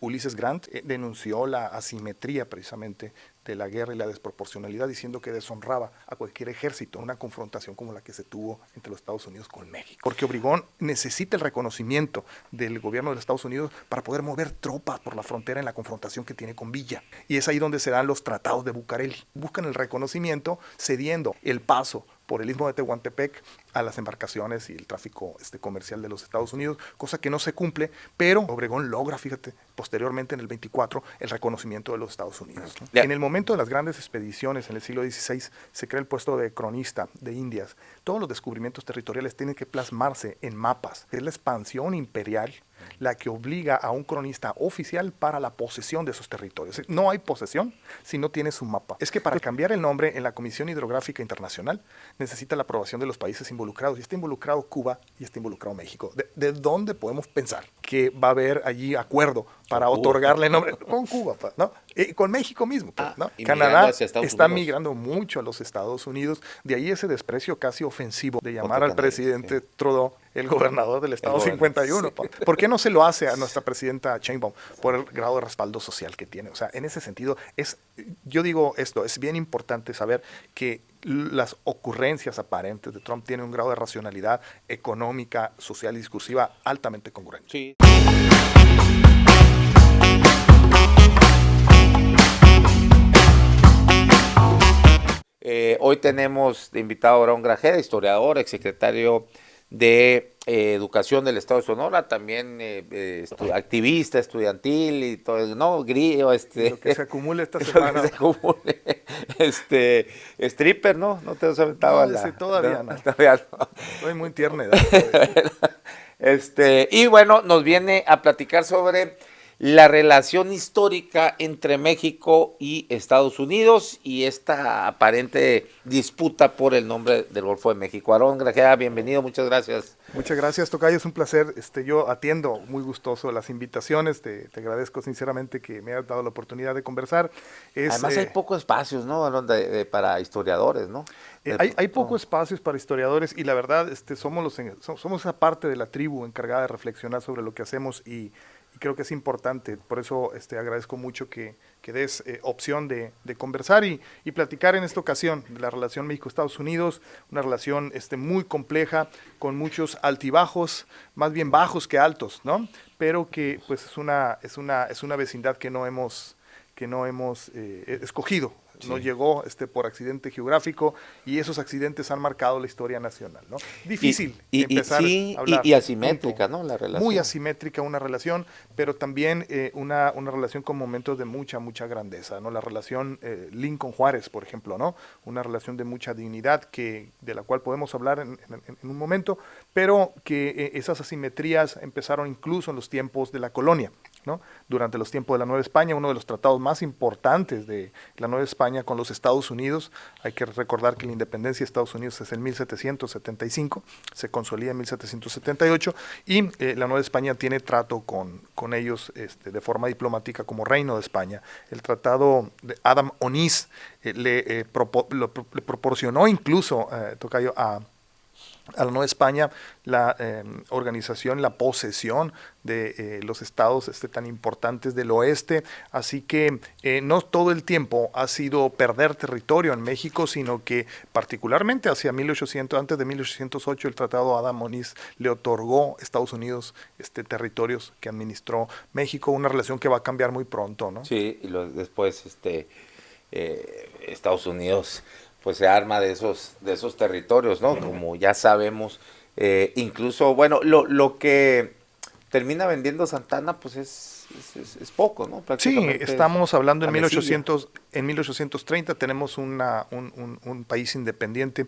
Ulises Grant denunció la asimetría precisamente de la guerra y la desproporcionalidad, diciendo que deshonraba a cualquier ejército en una confrontación como la que se tuvo entre los Estados Unidos con México. Porque Obregón necesita el reconocimiento del gobierno de los Estados Unidos para poder mover tropas por la frontera en la confrontación que tiene con Villa. Y es ahí donde se dan los tratados de Bucareli. Buscan el reconocimiento cediendo el paso por el istmo de Tehuantepec a las embarcaciones y el tráfico comercial de los Estados Unidos, cosa que no se cumple, pero Obregón logra, fíjate, posteriormente en el 24, el reconocimiento de los Estados Unidos, ¿no? En el momento de las grandes expediciones en el siglo XVI, se crea el puesto de cronista de Indias. Todos los descubrimientos territoriales tienen que plasmarse en mapas. Es la expansión imperial la que obliga a un cronista oficial para la posesión de esos territorios. No hay posesión si no tienes un mapa. Es que para cambiar el nombre en la Comisión Hidrográfica Internacional necesita la aprobación de los países involucrados, y está involucrado Cuba y está involucrado México. ¿De dónde podemos pensar que va a haber allí acuerdo para otorgarle nombre? Con Cuba, ¿no? Con México mismo, ¿no? Canadá está migrando mucho a los Estados Unidos, de ahí ese desprecio casi ofensivo de llamar al presidente Trudeau el gobernador del estado 51. Sí. ¿Por qué no se lo hace a nuestra presidenta Sheinbaum? Por el grado de respaldo social que tiene. O sea, en ese sentido, yo digo esto, es bien importante saber que las ocurrencias aparentes de Trump tienen un grado de racionalidad económica, social y discursiva altamente congruente. Sí. Hoy tenemos de invitado a Aarón Grajeda, historiador, exsecretario de Educación del Estado de Sonora, también activista estudiantil y todo, ¿no? Lo que se acumula esta semana. Lo que se acumule. Stripper, ¿no? No te has aventado todavía no. Todavía no. Estoy muy tierna edad. Y bueno, nos viene a platicar sobre la relación histórica entre México y Estados Unidos y esta aparente disputa por el nombre del Golfo de México. Aarón Grajeda, bienvenido, muchas gracias. Muchas gracias, tocayo, es un placer. Yo atiendo muy gustoso las invitaciones, te agradezco sinceramente que me hayas dado la oportunidad de conversar. Además hay pocos espacios, ¿no? Para historiadores, ¿no? Hay pocos espacios para historiadores y la verdad somos esa parte de la tribu encargada de reflexionar sobre lo que hacemos y creo que es importante, por eso agradezco mucho que des opción de conversar y platicar en esta ocasión de la relación México-Estados Unidos, una relación muy compleja, con muchos altibajos, más bien bajos que altos, ¿no? Pero que pues es una vecindad que no hemos escogido. Sí. No llegó por accidente geográfico y esos accidentes han marcado la historia nacional, ¿no? Difícil empezar a hablar. Y asimétrica, ¿no? La relación. Muy asimétrica una relación, pero también una relación con momentos de mucha grandeza, ¿no? La relación Lincoln-Juárez, por ejemplo, ¿no? Una relación de mucha dignidad de la cual podemos hablar en un momento, pero que esas asimetrías empezaron incluso en los tiempos de la colonia, ¿no? Durante los tiempos de la Nueva España, uno de los tratados más importantes de la Nueva España con los Estados Unidos. Hay que recordar que la independencia de Estados Unidos es en 1775, se consolida en 1778 y la Nueva España tiene trato con ellos de forma diplomática como Reino de España. El tratado de Adam Onís le proporcionó incluso, tocayo, a la Nueva España la organización, la posesión de los estados tan importantes del oeste, así que no todo el tiempo ha sido perder territorio en México, sino que particularmente hacia 1800, antes de 1808, el Tratado Adam-Onís le otorgó a Estados Unidos territorios que administró México, una relación que va a cambiar muy pronto, ¿no? Sí, y después Estados Unidos pues se arma de esos territorios, ¿no? Como ya sabemos, incluso, bueno, lo que termina vendiendo Santana, pues es poco, ¿no? Sí, estamos hablando en 1830, tenemos un país independiente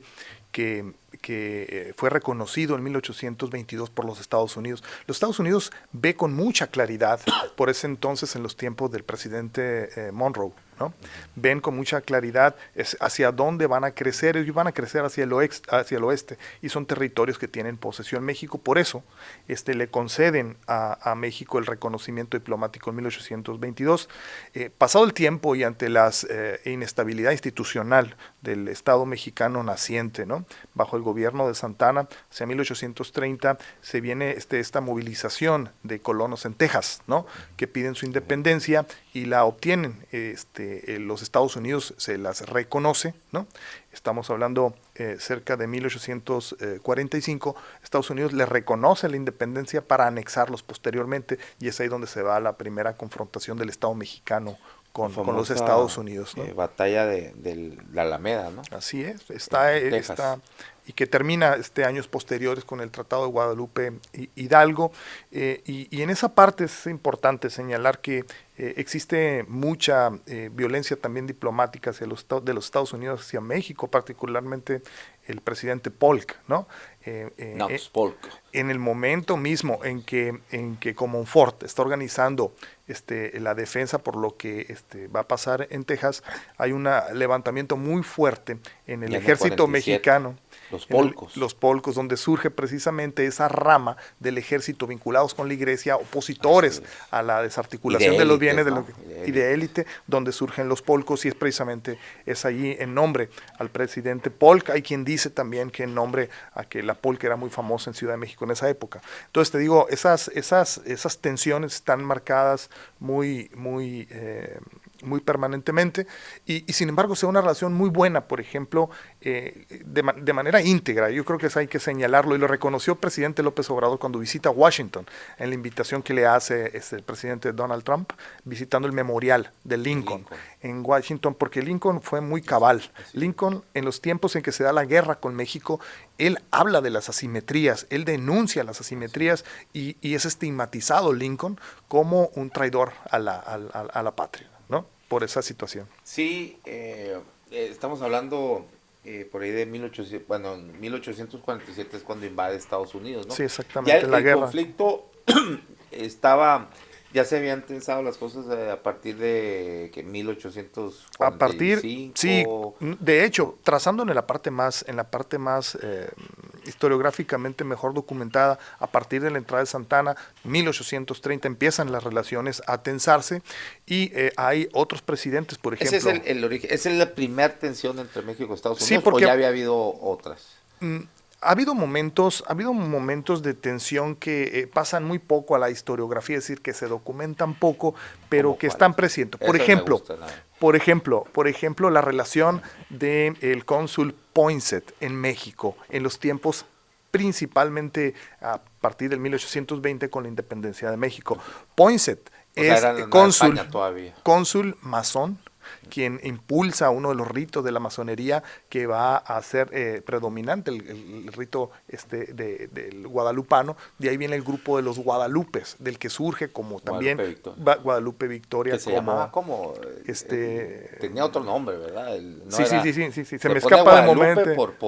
que fue reconocido en 1822 por los Estados Unidos. Los Estados Unidos ve con mucha claridad, por ese entonces en los tiempos del presidente Monroe, ¿no? Ven con mucha claridad hacia dónde van a crecer, ellos van a crecer hacia el oeste y son territorios que tienen posesión. México, por eso, le conceden a México el reconocimiento diplomático en 1822. Pasado el tiempo y ante la inestabilidad institucional del Estado mexicano naciente, ¿no? Bajo el el gobierno de Santana, hacia 1830, se viene esta movilización de colonos en Texas, ¿no? Que piden su independencia y la obtienen. Los Estados Unidos se las reconoce, ¿no? Estamos hablando cerca de 1845, Estados Unidos le reconoce la independencia para anexarlos posteriormente, y es ahí donde se va la primera confrontación del Estado mexicano con los Estados Unidos, ¿no? Batalla de la Alameda, ¿no? Así es, y que termina años posteriores con el Tratado de Guadalupe Hidalgo, y en esa parte es importante señalar que existe mucha violencia también diplomática hacia de los Estados Unidos hacia México, particularmente el presidente Polk, ¿no? Polk. En el momento mismo en que Comonfort está organizando la defensa por lo que va a pasar en Texas, hay un levantamiento muy fuerte en el ejército 47, mexicano. Los polcos. Los polcos, donde surge precisamente esa rama del ejército vinculados con la iglesia, opositores a la desarticulación de los bienes y de élite, donde surgen los polcos, y es allí en nombre al presidente Polk. Hay quien dice también que en nombre a que la Polk era muy famosa en Ciudad de México en esa época. Entonces te digo, esas tensiones están marcadas muy permanentemente, y sin embargo sea una relación muy buena, por ejemplo, de manera íntegra. Yo creo que eso hay que señalarlo, y lo reconoció el presidente López Obrador cuando visita Washington, en la invitación que le hace el presidente Donald Trump, visitando el memorial de Lincoln en Washington, porque Lincoln fue muy cabal. Lincoln, en los tiempos en que se da la guerra con México, él habla de las asimetrías, él denuncia las asimetrías, y es estigmatizado Lincoln como un traidor a la patria, ¿no? Por esa situación. Sí, estamos hablando por ahí de 1847 es cuando invade Estados Unidos, ¿no? Sí, exactamente, ya la guerra. El conflicto ya se habían tensado las cosas a partir de que 1845. Sí, de hecho, trazando en la parte más historiográficamente mejor documentada, a partir de la entrada de Santana, 1830 empiezan las relaciones a tensarse, y hay otros presidentes, por ejemplo. Ese es el origen, esa es la primera tensión entre México y Estados Unidos, sí, porque, ¿o ya había habido otras? Ha habido momentos de tensión que pasan muy poco a la historiografía, es decir, que se documentan poco, pero que están presentes. Por ejemplo, la relación del cónsul Poinsett en México, en los tiempos principalmente a partir del 1820 con la independencia de México. Poinsett es cónsul masón, quien impulsa uno de los ritos de la masonería que va a ser predominante, el rito del guadalupano. De ahí viene el grupo de los guadalupes, del que surge como también Guadalupe Victoria. Que se llamaba como tenía otro nombre, ¿verdad? Sí, se me escapa de momento.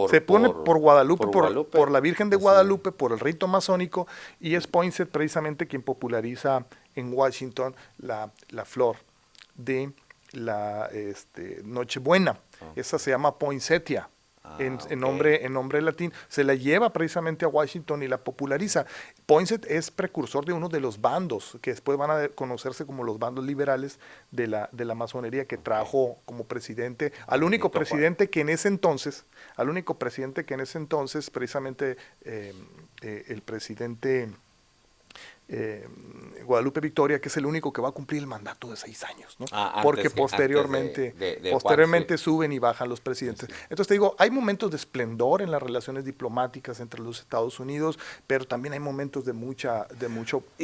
Se pone por Guadalupe, por la Virgen de Guadalupe, por el rito masónico, y es Poinsett precisamente quien populariza en Washington la flor de la Nochebuena. Esa se llama poinsettia, en nombre latín. Se la lleva precisamente a Washington y la populariza. Poinsett es precursor de uno de los bandos que después van a conocerse como los bandos liberales de la masonería, que trajo como presidente al único presidente que en ese entonces, precisamente el presidente Guadalupe Victoria, que es el único que va a cumplir el mandato de 6 años, ¿no? Porque posteriormente suben y bajan los presidentes. Sí. Entonces te digo, hay momentos de esplendor en las relaciones diplomáticas entre los Estados Unidos, pero también hay momentos de mucha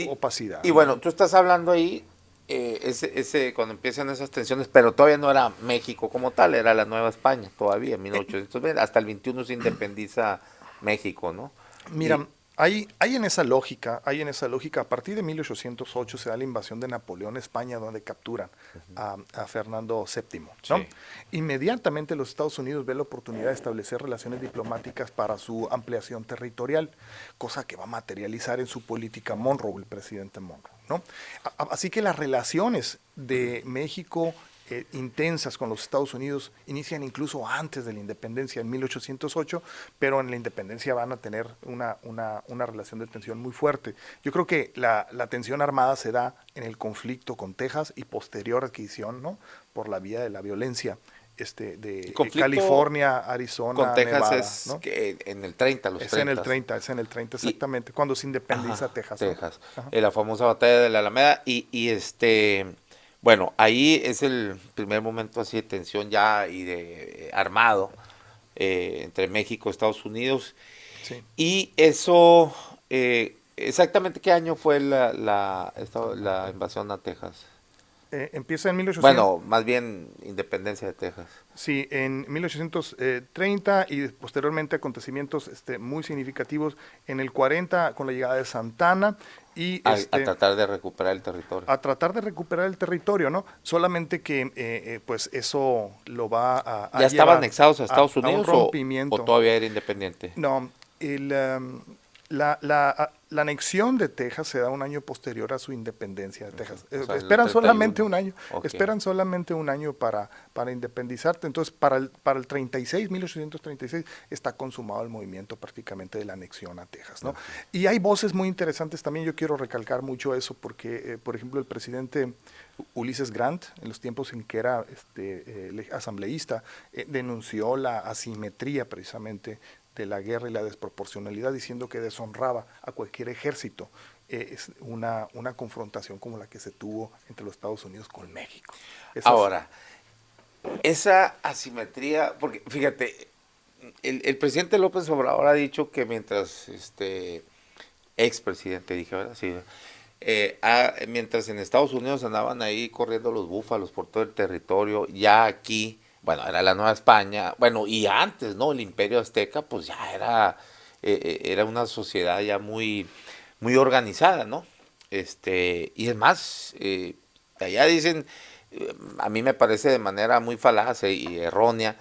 opacidad. Y bueno, tú estás hablando ahí, cuando empiezan esas tensiones, pero todavía no era México como tal, era la Nueva España todavía, en 1820, hasta el 21 se independiza México, ¿no? Mira, Hay en esa lógica, a partir de 1808 se da la invasión de Napoleón a España, donde capturan a Fernando VII, ¿no? Sí. Inmediatamente los Estados Unidos ven la oportunidad de establecer relaciones diplomáticas para su ampliación territorial, cosa que va a materializar en su política Monroe, el presidente Monroe, ¿no? Así que las relaciones de México intensas con los Estados Unidos inician incluso antes de la independencia, en 1808, pero en la independencia van a tener una relación de tensión muy fuerte. Yo creo que la tensión armada se da en el conflicto con Texas y posterior adquisición, ¿no?, por la vía de la violencia de conflicto California, Arizona, con Texas Nevada, es ¿no? que en el 30, los Es en el 30. 30, es en el 30 Y, exactamente, cuando se independiza ajá, Texas, ¿no? Texas. Ajá. La famosa batalla de la Alameda. Bueno, ahí es el primer momento así de tensión ya y de armado entre México y Estados Unidos. Sí. Y eso, exactamente qué año fue la invasión a Texas. Empieza en 1800. Bueno, más bien independencia de Texas. Sí, en 1830 y posteriormente acontecimientos muy significativos en el 40 con la llegada de Santana y A tratar de recuperar el territorio. a tratar de recuperar el territorio, ¿no? Solamente que pues eso lo va a ¿Ya estaban llevar anexados a Estados a un Unidos o rompimiento. todavía era independiente? No, la anexión de Texas se da un año posterior a su independencia de Texas. O sea, el Esperan solamente 31. un año, Ok. esperan solamente un año para independizarte. Entonces, para el 36, 1836, está consumado el movimiento prácticamente de la anexión a Texas, ¿no? Y hay voces muy interesantes también, yo quiero recalcar mucho eso, porque, por ejemplo, el presidente Ulises Grant, en los tiempos en que era asambleísta, denunció la asimetría precisamente de la guerra y la desproporcionalidad, diciendo que deshonraba a cualquier ejército es una confrontación como la que se tuvo entre los Estados Unidos con México. Ahora, esa asimetría, porque fíjate, el presidente López Obrador ha dicho que mientras expresidente, dije, ¿verdad? Sí. Mientras en Estados Unidos andaban ahí corriendo los búfalos por todo el territorio, ya aquí, bueno, era la Nueva España, bueno, y antes, ¿no? El Imperio Azteca, pues ya era una sociedad ya muy, muy organizada, ¿no? Y es más, allá dicen, a mí me parece de manera muy falaz y errónea,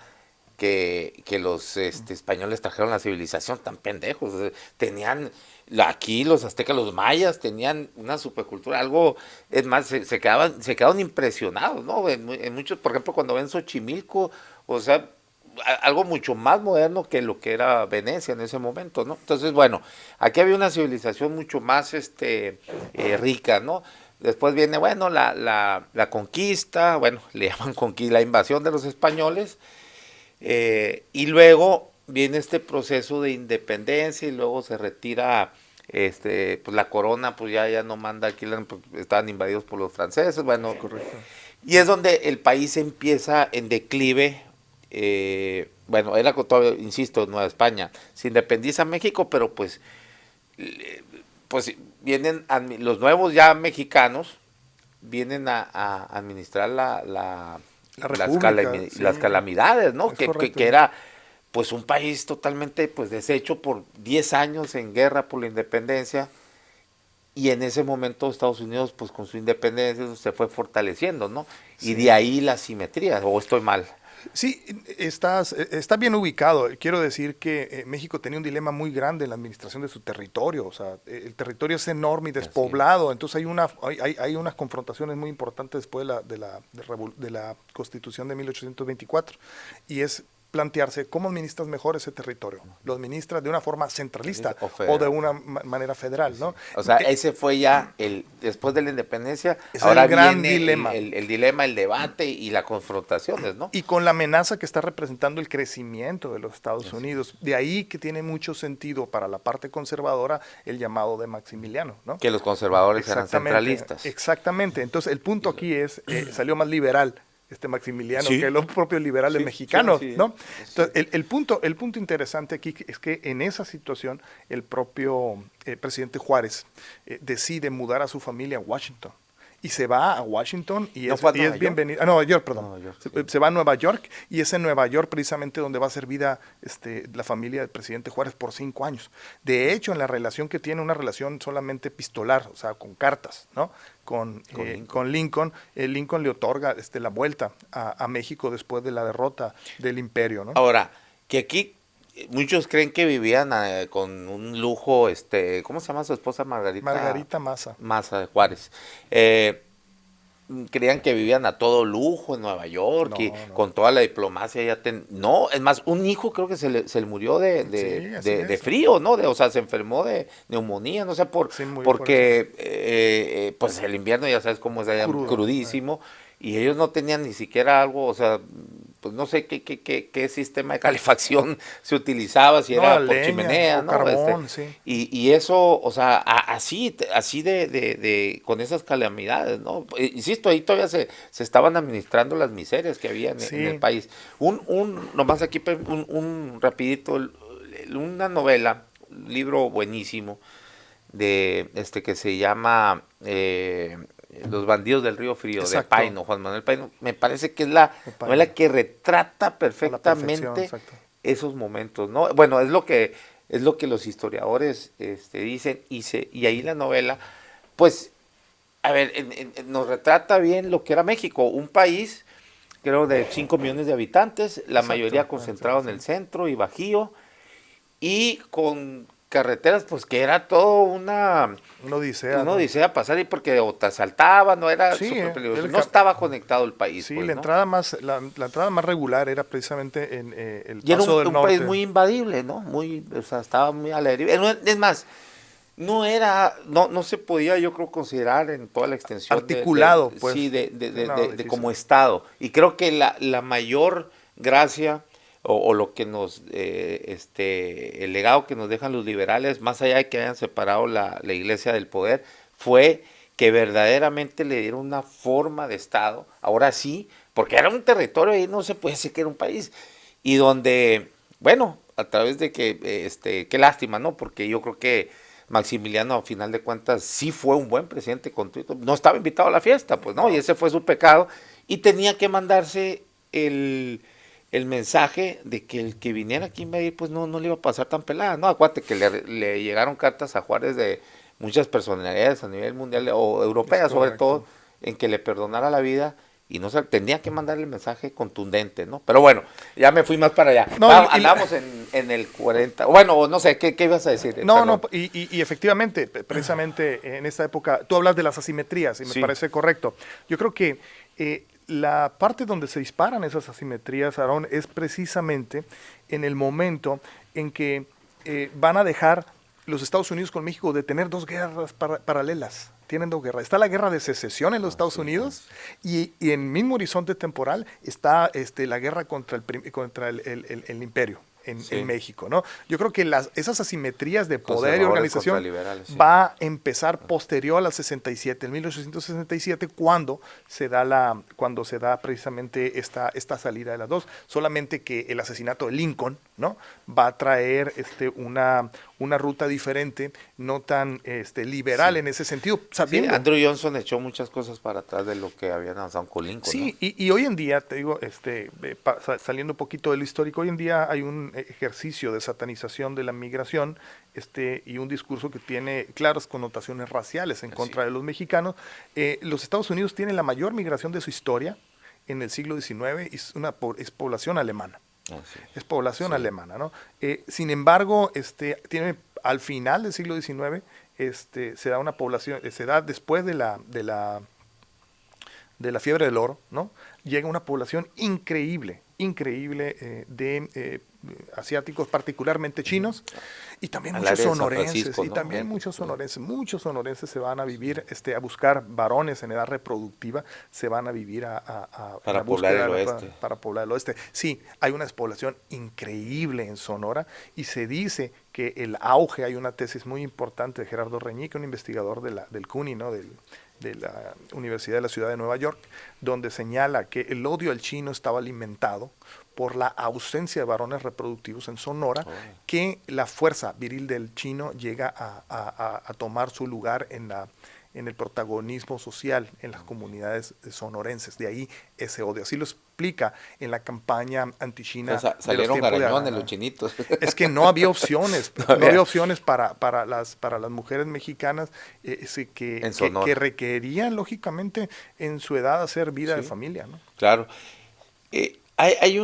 que los españoles trajeron la civilización tan pendejos. Tenían, aquí los aztecas, los mayas, tenían una supercultura, algo, es más, se quedaban impresionados, ¿no? En muchos, por ejemplo, cuando ven Xochimilco, o sea, algo mucho más moderno que lo que era Venecia en ese momento, ¿no? Entonces, bueno, aquí había una civilización mucho más rica, ¿no? Después viene, bueno, la conquista, bueno, le llaman conquista, la invasión de los españoles, y luego viene este proceso de independencia y luego se retira pues la corona, pues ya no manda aquí, pues estaban invadidos por los franceses, bueno, correcto. y es donde el país empieza en declive. Bueno, era todavía, insisto, Nueva España, se independiza México, pero pues vienen los nuevos ya mexicanos, vienen a administrar La República, sí, las calamidades, ¿no? es Que correcto. era pues un país totalmente pues deshecho por 10 años en guerra por la independencia, y en ese momento Estados Unidos pues con su independencia se fue fortaleciendo, ¿no? Y Sí. de ahí la simetría, o estoy mal. Sí, está bien ubicado. Quiero decir que México tenía un dilema muy grande en la administración de su territorio. O sea, el territorio es enorme y despoblado. Entonces hay unas confrontaciones muy importantes después de la Constitución de 1824. Y es plantearse cómo administras mejor ese territorio. Lo administras de una forma centralista o de una manera federal, ¿no? O sea, ese fue ya después de la independencia, Es ahora el gran viene dilema. el dilema, el debate y las confrontaciones, ¿no? Y con la amenaza que está representando el crecimiento de los Estados Unidos. De ahí que tiene mucho sentido para la parte conservadora el llamado de Maximiliano, ¿no? Que los conservadores eran centralistas. Exactamente. Entonces, el punto aquí es, salió más liberal Maximiliano Sí. que los propios liberales Sí, mexicanos, sí, ¿no? sí. Entonces, el punto interesante aquí es que en esa situación el propio presidente Juárez decide mudar a su familia a Washington. Y se va a Washington y ¿No es, fue a y Nueva es bienvenido. A Nueva York, perdón. Nueva York, sí. Se va a Nueva York y es en Nueva York precisamente donde va a ser vida la familia del presidente Juárez por 5 años. De hecho, en la relación que tiene, una relación solamente epistolar, o sea, con cartas, ¿no? Con Lincoln, Lincoln le otorga la vuelta a México después de la derrota del imperio, ¿no? Ahora, que aquí muchos creen que vivían con un lujo, ¿cómo se llama su esposa? Margarita Maza. Maza de Juárez. Creían que vivían a todo lujo en Nueva York y No. con toda la diplomacia no, es más, un hijo creo que se le murió Sí, así de es. frío, ¿no? O sea, se enfermó de neumonía, no sé, Sí, murió porque pues el invierno ya sabes cómo es allá, Crudo, crudísimo, y ellos no tenían ni siquiera algo, o sea, pues no sé qué sistema de calefacción se utilizaba, si No, era la por leña, chimenea, o ¿no? carbón, sí. Y eso, o sea, así con esas calamidades, ¿no? Insisto, ahí todavía se estaban administrando las miserias que había en el Sí, país. Nomás aquí, un rapidito, una novela, un libro buenísimo, que se llama Los bandidos del Río Frío, de exacto, Paino, Juan Manuel Paino. Me parece que es la de paino, novela que retrata a la perfección, perfectamente exacto. esos momentos, ¿no? Bueno, es lo que los historiadores dicen, y ahí la novela, pues, a ver, nos retrata bien lo que era México, un país, creo, de 5 millones de habitantes, la Exacto, mayoría concentrado en el centro y Bajío, y con carreteras, pues que era todo una odisea, una ¿no? odisea pasar ahí porque o te asaltaban, no era Sí, súper peligroso, el no estaba conectado el país, sí, pues, la ¿no? entrada la entrada más regular era precisamente en el Y era Paso del un país Norte. muy invadible, ¿no? O sea, estaba muy a la deriva. Es más, no se podía, yo creo, considerar en toda la extensión Articulado, sí, pues. Sí, no, de difícil. como Estado. Y creo que la mayor gracia o lo que el legado que nos dejan los liberales, más allá de que hayan separado la iglesia del poder, fue que verdaderamente le dieron una forma de Estado, ahora sí, porque era un territorio y no se puede decir que era un país, y donde, bueno, a través de qué lástima, ¿no? Porque yo creo que Maximiliano, a final de cuentas, sí fue un buen presidente, no estaba invitado a la fiesta, pues, ¿no? Y ese fue su pecado, y tenía que mandarse el mensaje de que el que viniera aquí a invadir, pues no le iba a pasar tan pelada, ¿no? Acuérdate que le llegaron cartas a Juárez de muchas personalidades a nivel mundial, o Es europeas sobre todo, correcto. en que le perdonara la vida, y no se tenía que mandarle el mensaje contundente, ¿no? Pero bueno, ya me fui más para allá. No, Andamos en el 40, bueno, no sé, ¿qué ibas a decir? no, Perdón. no, y efectivamente, precisamente en esta época, tú hablas de las asimetrías y me Sí. parece correcto. Yo creo que la parte donde se disparan esas asimetrías, Aarón, es precisamente en el momento en que van a dejar los Estados Unidos con México de tener dos guerras paralelas. Tienen dos guerras. Está la guerra de secesión en los Estados Unidos y en el mismo horizonte temporal está la guerra contra el imperio. En México, ¿no? Yo creo que esas asimetrías de poder y Conservadores contra organización liberales, sí. va a empezar posterior al 67, en 1867, cuando se da precisamente esta salida de las dos. Solamente que el asesinato de Lincoln, ¿no? Va a traer una ruta diferente, no tan liberal Sí. en ese sentido, Sí, sabiendo. Andrew Johnson echó muchas cosas para atrás de lo que habían avanzado con Lincoln, Sí, ¿no? y hoy en día, te digo, saliendo un poquito de lo histórico, hoy en día hay un ejercicio de satanización de la migración y un discurso que tiene claras connotaciones raciales en contra de los mexicanos. Los Estados Unidos tienen la mayor migración de su historia en el siglo XIX y es población alemana. Es población alemana, ¿no? Sin embargo, al final del siglo XIX se da una población, se da después de la fiebre del oro, ¿no? Llega una población increíble de asiáticos, particularmente chinos, y también Al muchos área de San sonorenses, Francisco, y ¿no? también muchos sonorenses se van a vivir, a buscar varones en edad reproductiva, se van a vivir en Para la poblar búsqueda el de oeste. para poblar el oeste. Sí, hay una despoblación increíble en Sonora, y se dice que el auge, hay una tesis muy importante de Gerardo Reñique, un investigador del CUNY, ¿no? De la Universidad de la Ciudad de Nueva York, donde señala que el odio al chino estaba alimentado por la ausencia de varones reproductivos en Sonora, que la fuerza viril del chino llega a tomar su lugar en el protagonismo social en las comunidades sonorenses. De ahí ese odio. Así lo explica en la campaña antichina. O sea, salieron garañones los chinitos. Es que no había opciones, no había opciones para las mujeres mexicanas que requerían, lógicamente, en su edad hacer vida de familia, ¿no? Claro. Hay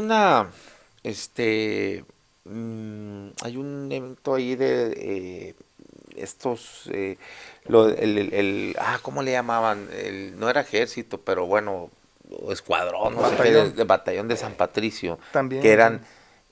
hay un evento ahí de estos, ¿cómo le llamaban? No era ejército, pero bueno, escuadrón, no sé qué, de batallón de San Patricio, También, que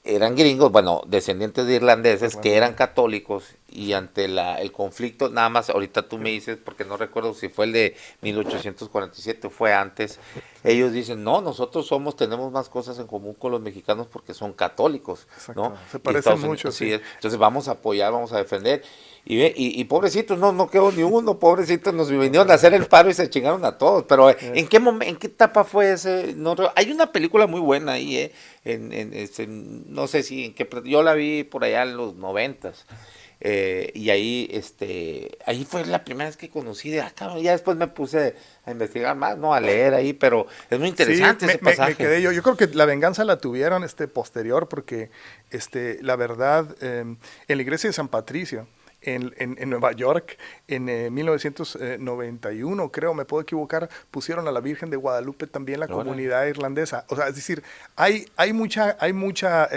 eran gringos, bueno, descendientes de irlandeses, que eran católicos y ante el conflicto, nada más ahorita tú me dices, porque no recuerdo si fue el de 1847 o fue antes, ellos dicen, no, nosotros tenemos más cosas en común con los mexicanos porque son católicos, Exacto. ¿no? Se parecen mucho, sí. sí. Entonces vamos a apoyar, vamos a defender. Y pobrecitos, no quedó ni uno, pobrecitos, nos vinieron a hacer el paro y se chingaron a todos. Pero ¿en qué etapa fue ese? No, hay una película muy buena ahí, no sé si en qué, yo la vi por allá en los 90s. Y ahí fue la primera vez que conocí cabrón, ya después me puse a investigar más, no a leer ahí, pero es muy interesante ese pasaje. Me quedé yo creo que la venganza la tuvieron posterior porque la verdad en la iglesia de San Patricio en Nueva York, en 1991, creo, me puedo equivocar, pusieron a la Virgen de Guadalupe también la comunidad irlandesa. O sea, es decir, hay mucha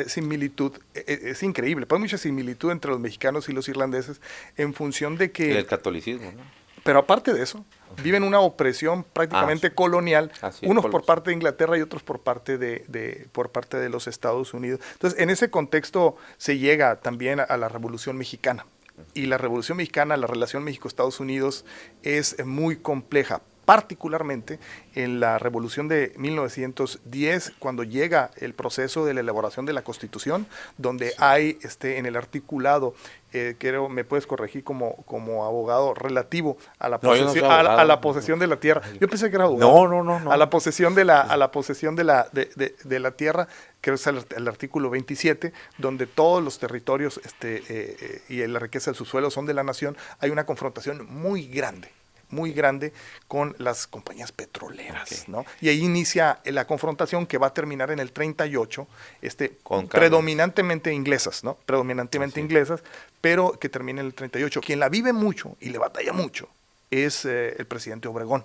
similitud, es increíble, pero hay mucha similitud entre los mexicanos y los irlandeses en función de que... El catolicismo, ¿no? Pero aparte de eso, viven una opresión prácticamente colonial, unos por parte de Inglaterra y otros por parte de los Estados Unidos. Entonces, en ese contexto se llega también a la Revolución Mexicana. Y la Revolución Mexicana, la relación México-Estados Unidos es muy compleja, particularmente en la Revolución de 1910, cuando llega el proceso de la elaboración de la Constitución, donde hay en el articulado, creo, me puedes corregir como abogado, relativo a la posesión, a la posesión de la tierra. Yo pensé que era abogado. No. A la posesión de la tierra, creo que es el artículo 27, donde todos los territorios y la riqueza del subsuelo son de la nación. Hay una confrontación muy grande con las compañías petroleras, ¿no? Y ahí inicia la confrontación que va a terminar en el 38, predominantemente inglesas, ¿no? Predominantemente inglesas, pero que termina en el 38. Quien la vive mucho y le batalla mucho es el presidente Obregón,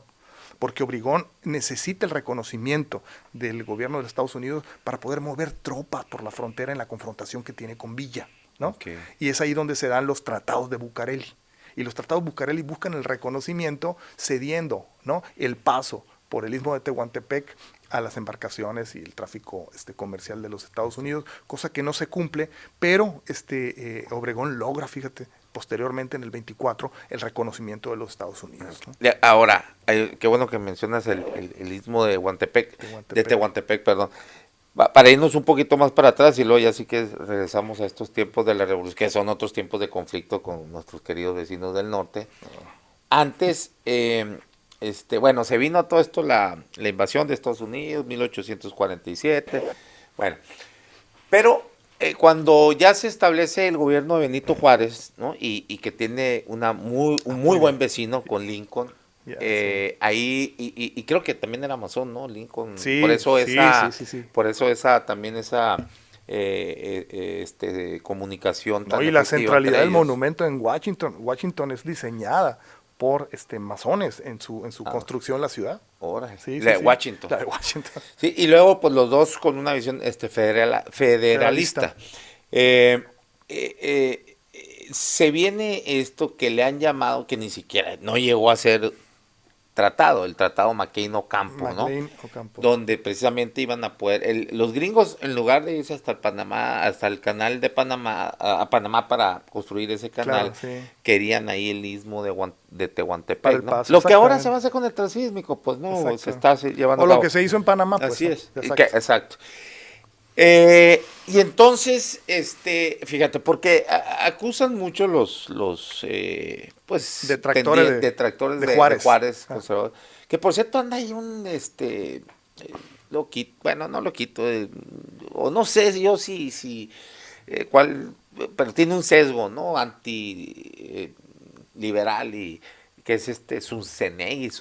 porque Obregón necesita el reconocimiento del gobierno de los Estados Unidos para poder mover tropas por la frontera en la confrontación que tiene con Villa, ¿no? Y es ahí donde se dan los tratados de Bucareli. Y los tratados Bucareli buscan el reconocimiento cediendo, ¿no?, el paso por el istmo de Tehuantepec a las embarcaciones y el tráfico comercial de los Estados Unidos, cosa que no se cumple, pero Obregón logra, fíjate, posteriormente en el 24, el reconocimiento de los Estados Unidos, ¿no? Ahora, qué bueno que mencionas el istmo de Tehuantepec, perdón. Para irnos un poquito más para atrás y luego ya sí que regresamos a estos tiempos de la revolución, que son otros tiempos de conflicto con nuestros queridos vecinos del norte. Antes, bueno, se vino todo esto, la invasión de Estados Unidos, 1847, bueno, pero cuando ya se establece el gobierno de Benito Juárez, ¿no? y que tiene un muy buen vecino con Lincoln, ahí, y creo que también era masón, ¿no? Lincoln, sí, por eso por eso también esa comunicación tan y la centralidad del monumento en Washington es diseñada por masones en su construcción en la ciudad. La de Washington. Sí, y luego pues los dos con una visión federalista. Se viene esto que le han llamado, que ni siquiera, no llegó a ser tratado, el tratado McCain-Ocampo, ¿no? Donde precisamente iban a poder, los gringos, en lugar de irse hasta el canal de Panamá, a Panamá para construir ese canal, querían ahí el istmo de Tehuantepec, ¿no? Lo que ahora se va a hacer con el transísmico, pues no, se está llevando a cabo. Lo que se hizo en Panamá, pues. Así es, exacto. Y entonces, fíjate, porque acusan mucho los detractores de Juárez, conservador, que por cierto anda ahí un loquito, bueno, no loquito, o no sé yo si cuál, pero tiene un sesgo, ¿no? Anti liberal, y que es Zunzunegui,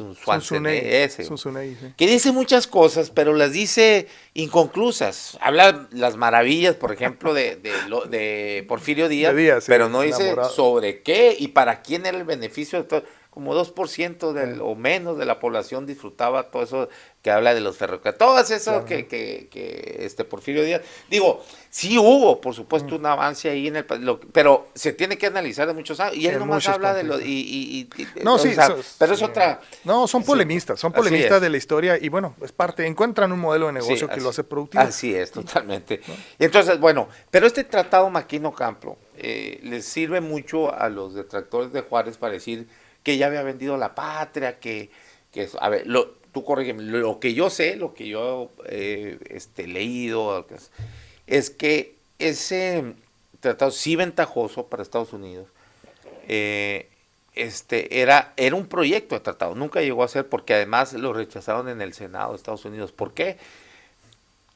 que dice muchas cosas, pero las dice inconclusas. Habla las maravillas, por ejemplo, de Porfirio Díaz, pero no dice sobre qué y para quién era el beneficio de todo. Como 2% o menos de la población disfrutaba todo eso que habla de los ferrocarriles, todo eso que Porfirio Díaz, digo, sí hubo, por supuesto, un avance ahí pero se tiene que analizar de muchos años, y él nomás habla de pero es otra. No, son polemistas de la historia, y bueno, es parte, encuentran un modelo de negocio que lo hace productivo. Así es, totalmente. ¿No? Y entonces, bueno, pero este tratado McCain-Ocampo, les sirve mucho a los detractores de Juárez para decir que ya había vendido la patria, a ver, tú corrígeme, lo que yo sé, lo que yo he leído, es que ese tratado sí ventajoso para Estados Unidos, era un proyecto de tratado, nunca llegó a ser, porque además lo rechazaron en el Senado de Estados Unidos. ¿Por qué?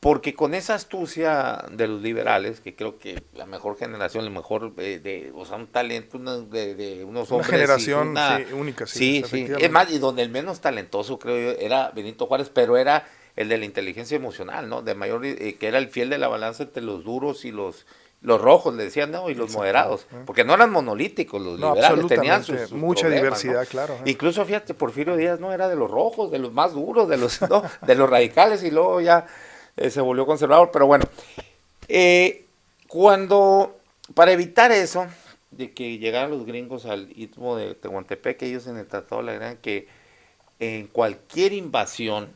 Porque con esa astucia de los liberales, que creo que la mejor generación, lo mejor, o sea, un talento de unos Una hombres, generación sí, única, sí, sí, efectivamente. es más, y donde el menos talentoso, creo yo, era Benito Juárez, pero era el de la inteligencia emocional, ¿no? De mayor, que era el fiel de la balanza entre los duros y los rojos, le decían, ¿no? Y los moderados, porque no eran monolíticos los No, liberales, tenían absolutamente, sus mucha problemas, ¿no? diversidad, claro. Incluso, fíjate, Porfirio Díaz no era de los rojos, de los más duros, de los, ¿no? De los radicales, y luego ya se volvió conservador, pero bueno, para evitar eso, de que llegaran los gringos al istmo de Tehuantepec, ellos en el tratado le agregan que en cualquier invasión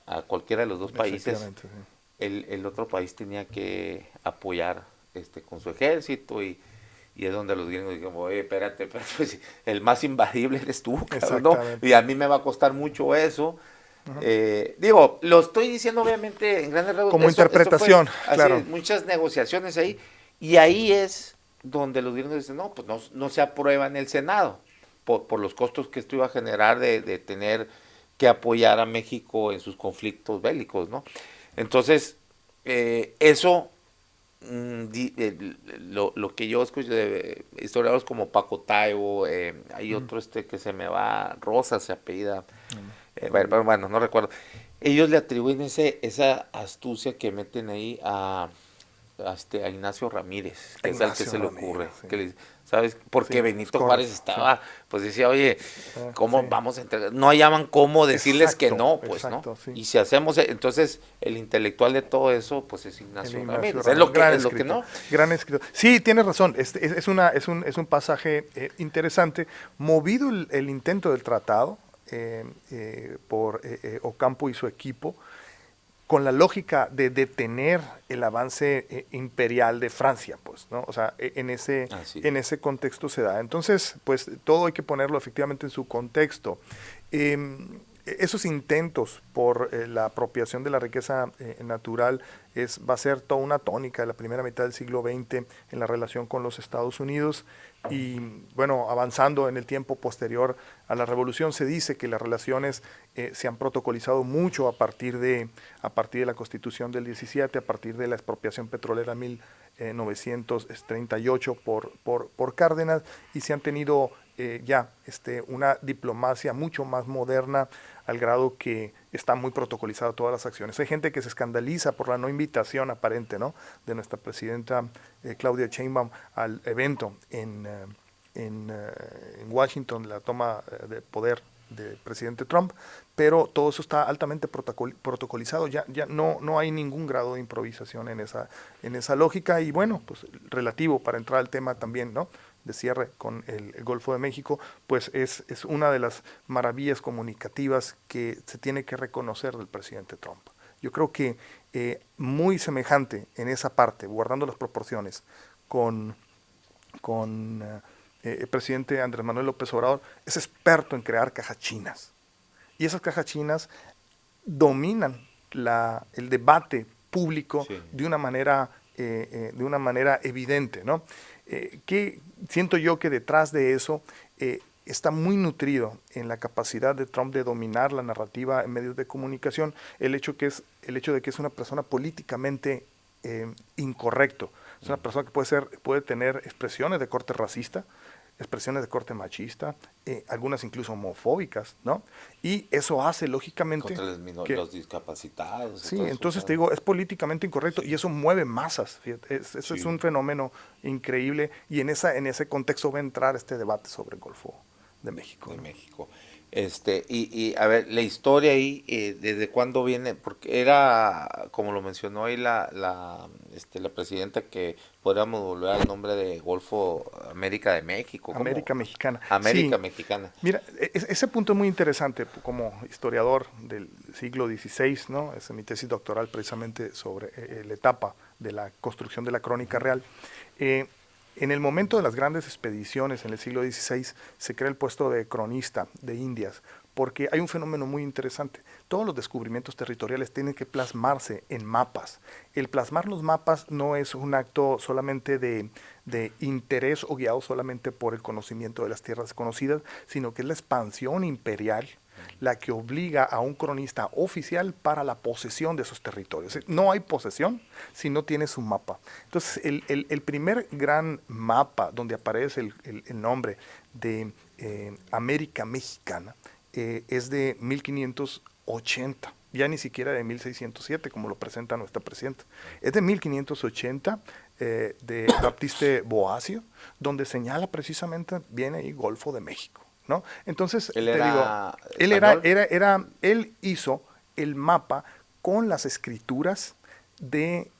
a cualquiera de los dos países, Sí. el otro país tenía que apoyar con su ejército, y es donde los gringos dijeron, oye, espérate, pues, el más invadible eres tú, cabrón, ¿no? Y a mí me va a costar mucho eso. Digo, lo estoy diciendo obviamente en grandes rasgos. Como interpretación, claro. Así, muchas negociaciones ahí, y ahí es donde los gringos dicen, no, pues no se aprueba en el Senado, por los costos que esto iba a generar de tener que apoyar a México en sus conflictos bélicos, ¿no? Entonces, eso, lo que yo escucho de historiadores como Paco Taibo, hay otro que se me va, Rosa se apellida, pero bueno, no recuerdo. Ellos le atribuyen esa astucia que meten ahí a Ignacio Ramírez, que es al que se le ocurre. Sí. Que ¿sabes? Porque Sí, Benito Juárez estaba, pues decía, oye, ¿cómo sí. vamos a entregar? No hallaban cómo decirles que no, pues, exacto, ¿no? Sí. Y si hacemos, entonces, el intelectual de todo eso, pues es Ignacio Ramírez. Ramírez. Es lo que no. Gran escritor. Sí, tienes razón. Es un pasaje interesante. Movido el intento del tratado por Ocampo y su equipo, con la lógica de detener el avance imperial de Francia, pues, ¿no? O sea, en ese contexto se da. Entonces, pues, todo hay que ponerlo efectivamente en su contexto. Esos intentos por la apropiación de la riqueza natural va a ser toda una tónica de la primera mitad del siglo XX en la relación con los Estados Unidos, y bueno, avanzando en el tiempo posterior a la revolución, se dice que las relaciones se han protocolizado mucho a partir de la Constitución del 17, a partir de la expropiación petrolera 1938 por Cárdenas, y se han tenido una diplomacia mucho más moderna, al grado que está muy protocolizado todas las acciones. Hay gente que se escandaliza por la no invitación aparente, ¿no?, de nuestra presidenta Claudia Sheinbaum al evento en Washington, la toma de poder del presidente Trump, pero todo eso está altamente protocolizado. Ya no hay ningún grado de improvisación en esa lógica. Y bueno, pues relativo, para entrar al tema también, ¿no?, de cierre con el Golfo de México, pues es una de las maravillas comunicativas que se tiene que reconocer del presidente Trump. Yo creo que muy semejante en esa parte, guardando las proporciones, con el presidente Andrés Manuel López Obrador, es experto en crear cajas chinas. Y esas cajas chinas dominan el debate público de una manera evidente, ¿no? Que siento yo que detrás de eso está muy nutrido en la capacidad de Trump de dominar la narrativa en medios de comunicación, el hecho de que es una persona políticamente incorrecto. Es una persona que puede tener expresiones de corte racista, expresiones de corte machista, algunas incluso homofóbicas, ¿no? Y eso hace, lógicamente, contra los discapacitados. Sí, entonces te digo, es políticamente incorrecto y eso mueve masas. Eso es un fenómeno increíble, y en ese contexto va a entrar este debate sobre el Golfo de México. Y a ver, la historia ahí, ¿desde cuándo viene? Porque era, como lo mencionó ahí la presidenta, que podríamos volver al nombre de Golfo América de México. América Mexicana. América Sí. Mexicana. Mira, ese punto es muy interesante. Como historiador del siglo XVI, ¿no? Es mi tesis doctoral precisamente sobre la etapa de la construcción de la crónica real. En el momento de las grandes expediciones en el siglo XVI se crea el puesto de cronista de Indias, porque hay un fenómeno muy interesante. Todos los descubrimientos territoriales tienen que plasmarse en mapas. El plasmar los mapas no es un acto solamente de interés o guiado solamente por el conocimiento de las tierras conocidas, sino que es la expansión imperial la que obliga a un cronista oficial para la posesión de esos territorios. No hay posesión si no tienes un mapa. Entonces, el primer gran mapa donde aparece el nombre de América Mexicana es de 1580, ya ni siquiera de 1607, como lo presenta nuestra presidenta. Es de 1580, de Baptiste Boasio, donde señala precisamente, viene ahí Golfo de México, ¿no? Entonces, ¿Él te era digo, español? él hizo el mapa con las escrituras de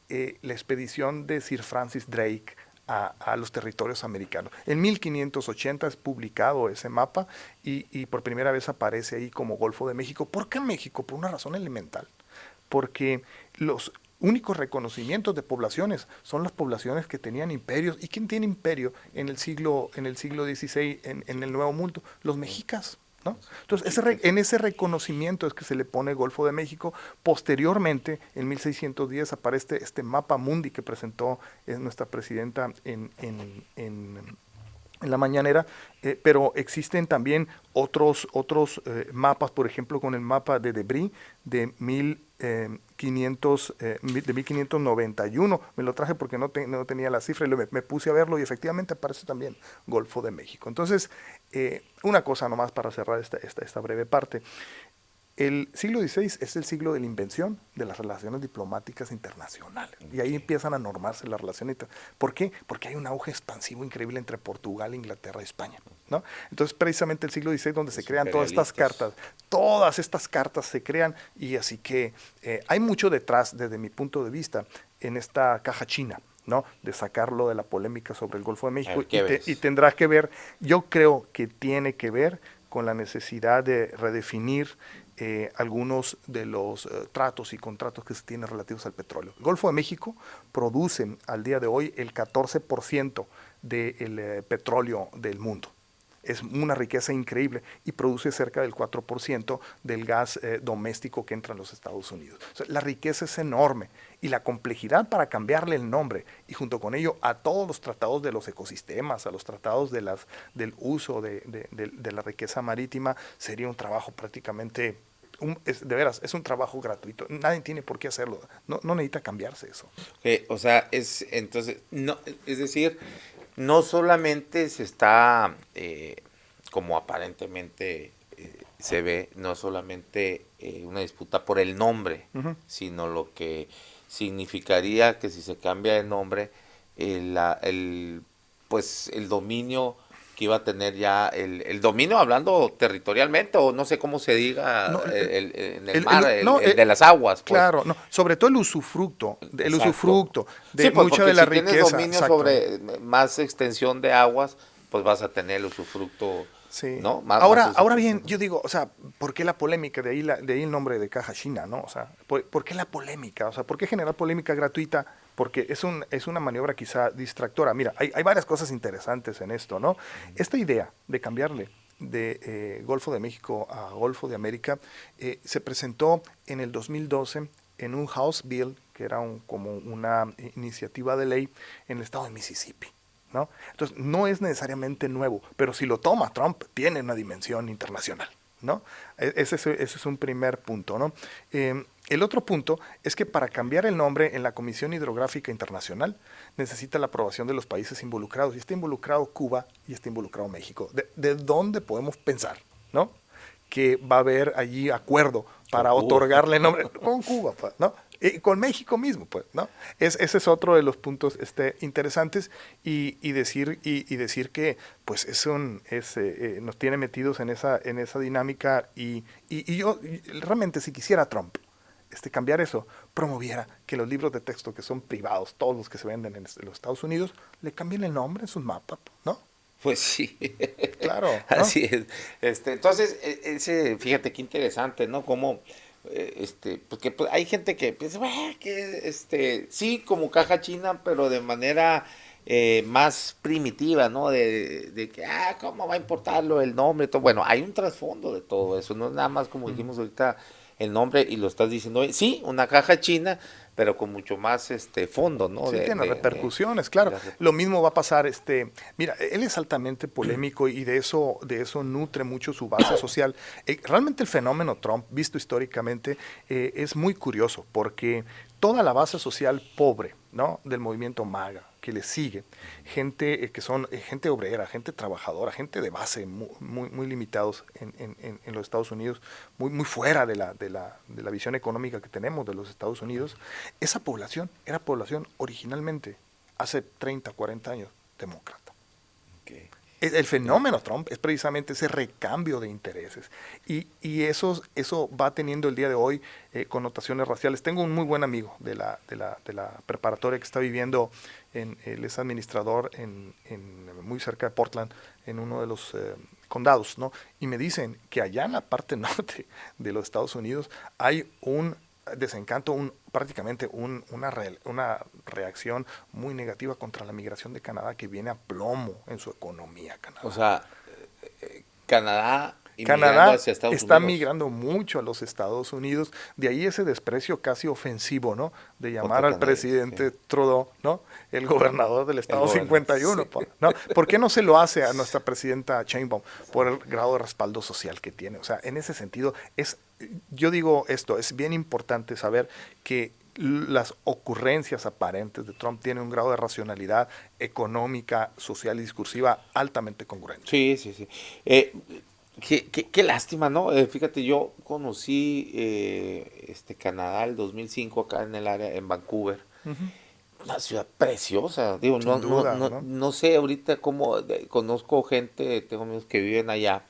la expedición de Sir Francis Drake a los territorios americanos. En 1580 es publicado ese mapa y por primera vez aparece ahí como Golfo de México. ¿Por qué México? Por una razón elemental. Porque los únicos reconocimientos de poblaciones son las poblaciones que tenían imperios. ¿Y quién tiene imperio en el siglo XVI en el Nuevo Mundo? Los mexicas, ¿no? Entonces, en ese reconocimiento es que se le pone Golfo de México. Posteriormente, en 1610, aparece este mapa mundi que presentó nuestra presidenta en la mañanera, pero existen también otros mapas, por ejemplo, con el mapa de Debris de 1591. Me lo traje porque no tenía la cifra y me puse a verlo y efectivamente aparece también Golfo de México. Entonces, una cosa nomás para cerrar esta breve parte. El siglo XVI es el siglo de la invención de las relaciones diplomáticas internacionales. Y ahí empiezan a normarse las relaciones. ¿Por qué? Porque hay un auge expansivo increíble entre Portugal, Inglaterra y España, ¿no? Entonces, precisamente el siglo XVI donde se crean todas estas cartas se crean, y así que hay mucho detrás, desde mi punto de vista, en esta caja china, ¿no? De sacarlo de la polémica sobre el Golfo de México. Y tendrá que ver, yo creo que tiene que ver con la necesidad de redefinir algunos de los tratos y contratos que se tienen relativos al petróleo. El Golfo de México produce al día de hoy el 14% del petróleo del mundo. Es una riqueza increíble y produce cerca del 4% del gas doméstico que entra en los Estados Unidos. O sea, la riqueza es enorme y la complejidad para cambiarle el nombre y junto con ello a todos los tratados de los ecosistemas, a los tratados del uso de la riqueza marítima, sería un trabajo prácticamente, de veras, es un trabajo gratuito. Nadie tiene por qué hacerlo. No necesita cambiarse eso. O sea, entonces, no, es decir, no solamente se está, como aparentemente se ve, no solamente una disputa por el nombre, sino lo que significaría que si se cambia de nombre, pues el dominio que iba a tener ya, el dominio hablando territorialmente, o no sé cómo se diga, No, en el mar, de las aguas. Pues. Claro, no, sobre todo el usufructo de sí, pues, mucha de la si riqueza. Tienes dominio sobre más extensión de aguas, pues vas a tener el usufructo. Sí. ¿No? Ahora bien, yo digo, o sea, ¿por qué la polémica? De ahí el nombre de caja china, ¿no? O sea, ¿por qué la polémica? O sea, ¿por qué generar polémica gratuita? Porque es una maniobra quizá distractora. Mira, hay varias cosas interesantes en esto, ¿no? Esta idea de cambiarle de Golfo de México a Golfo de América se presentó en el 2012 en un House Bill, que era como una iniciativa de ley en el estado de Mississippi, ¿no? Entonces, no es necesariamente nuevo, pero si lo toma Trump, tiene una dimensión internacional, ¿no? Ese es un primer punto, ¿no? El otro punto es que para cambiar el nombre en la Comisión Hidrográfica Internacional necesita la aprobación de los países involucrados, y está involucrado Cuba y está involucrado México. ¿De dónde podemos pensar, ¿no?, que va a haber allí acuerdo para otorgarle nombre? Con Cuba, pues, ¿no? Y con México mismo, pues, ¿no? Ese es otro de los puntos interesantes, y decir que pues nos tiene metidos en esa dinámica, y yo realmente, si quisiera Trump cambiar eso, promoviera que los libros de texto que son privados, todos los que se venden en los Estados Unidos, le cambien el nombre en sus mapas, ¿no? Pues sí. Claro, ¿no? Así es. Entonces, fíjate qué interesante, ¿no? Como, porque pues, hay gente que piensa, que sí, como caja china, pero de manera más primitiva, ¿no? De que, ¿cómo va a importarlo el nombre? Todo. Bueno, hay un trasfondo de todo eso, no es nada más como dijimos ahorita el nombre y lo estás diciendo. Sí, una caja china, pero con mucho más fondo, ¿no? Sí, tiene repercusiones, claro. Lo mismo va a pasar, mira, él es altamente polémico y de eso nutre mucho su base social. Realmente el fenómeno Trump, visto históricamente, es muy curioso porque toda la base social pobre, ¿no? Del movimiento MAGA, que le sigue, gente que son gente obrera, gente trabajadora, gente de base muy limitados en los Estados Unidos, muy fuera de la visión económica que tenemos de los Estados Unidos. Esa población era población originalmente, hace 30, 40 años, demócrata. Okay. El fenómeno Trump es precisamente ese recambio de intereses y eso va teniendo el día de hoy connotaciones raciales. Tengo un muy buen amigo de la preparatoria que está viviendo, él es administrador muy cerca de Portland, en uno de los condados, ¿no? Y me dicen que allá en la parte norte de los Estados Unidos hay un desencanto, prácticamente una reacción muy negativa contra la migración de Canadá, que viene a plomo en su economía, Canadá. O sea, Canadá Canadá hacia Estados está Unidos. migrando mucho a los Estados Unidos, de ahí ese desprecio casi ofensivo, ¿no? De llamar al presidente Trudeau, ¿no? El gobernador del estado 51, sí. ¿No? ¿Por qué no se lo hace a nuestra presidenta Sheinbaum? Por el grado de respaldo social que tiene. O sea, en ese sentido, yo digo esto, es bien importante saber que las ocurrencias aparentes de Trump tienen un grado de racionalidad económica, social y discursiva altamente congruente. Sí. Qué lástima, ¿no? Fíjate, yo conocí Canadá el 2005 acá en el área, en Vancouver. Una ciudad preciosa, digo, Sin duda, ¿no? No sé ahorita cómo, conozco gente, tengo amigos que viven allá.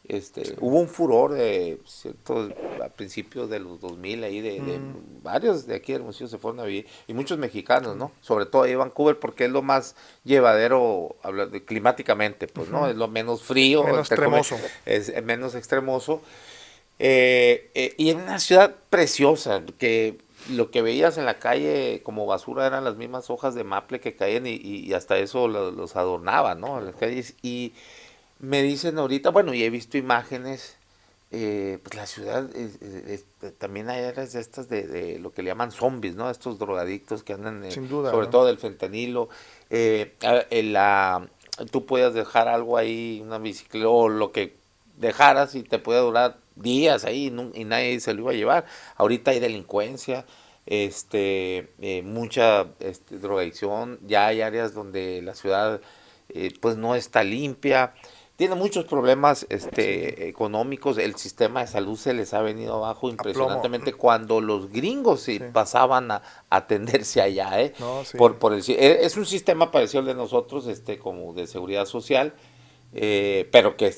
Sí. Hubo un furor a principios de los 2000 ahí de varios de aquí del museo se fueron a vivir y muchos mexicanos, ¿no? Sobre todo ahí en Vancouver porque es lo más llevadero climáticamente, pues, ¿no? Es lo menos frío, menos extremoso. Es menos extremoso. Y en una ciudad preciosa que lo que veías en la calle como basura eran las mismas hojas de maple que caían y hasta eso los adornaban, ¿no? Las calles y me dicen ahorita, bueno, y he visto imágenes, pues la ciudad también hay áreas de estas de lo que le llaman zombies, ¿no? Estos drogadictos que andan, sin duda, sobre ¿no? todo del fentanilo. Tú puedes dejar algo ahí, una bicicleta o lo que dejaras y te puede durar días ahí y nadie se lo iba a llevar. Ahorita hay delincuencia, mucha drogadicción, ya hay áreas donde la ciudad pues no está limpia. Tiene muchos problemas económicos, el sistema de salud se les ha venido abajo impresionantemente cuando los gringos pasaban a atenderse allá, No, sí. es un sistema parecido al de nosotros, como de seguridad social, pero que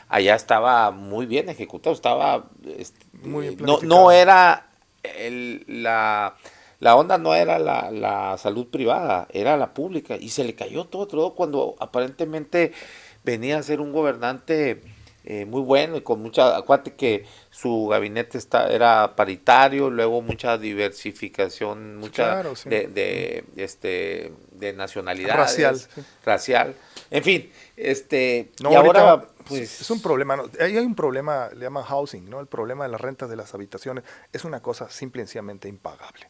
allá estaba muy bien ejecutado, estaba muy bien no era la onda no era la salud privada, era la pública y se le cayó todo cuando aparentemente venía a ser un gobernante muy bueno y con mucha, acuérdate que su gabinete era paritario, luego mucha diversificación, mucha claro, sí. de nacionalidades, racial, en fin, no, y ahora pues es un problema, ¿no? Hay un problema, le llaman housing, ¿no? El problema de la renta de las habitaciones es una cosa simple y sencillamente impagable